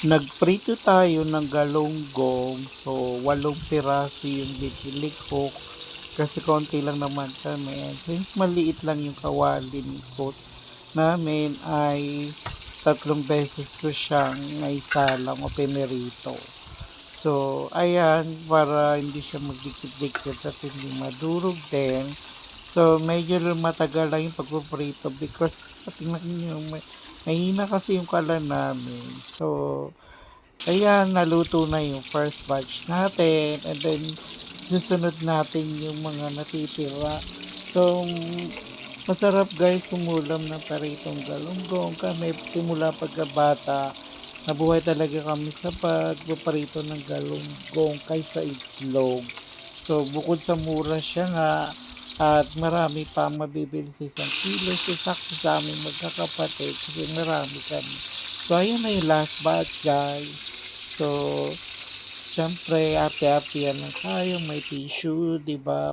Nagprito tayo ng galunggong. So, 8 piraso yung binili ko kasi konti lang naman kami. And since maliit lang yung kawali ko namin ay 3 beses ko siyang naisalang o pinirito. So, ayan, para hindi siya magdikit-dikit at hindi madurog din. So, medyo matagal lang yung pagpuprito because tingnan nyo, mahina kasi yung kalan namin. So, ayan, naluto na yung first batch natin and then susunod natin yung mga natitira. So, masarap guys sumulam ng paritong galunggong. Kami simula pagkabata, nabuhay talaga kami sa pagpaparito ng galunggong kaysa itlog. So, bukod sa mura siya nga, at marami pa mabibili sa 1 kilo. So, sakto sa aming magkakapatid kasi marami kami. So, ayun na yung last batch guys. So, syempre, arte-arte yan lang tayo. May tissue, di ba?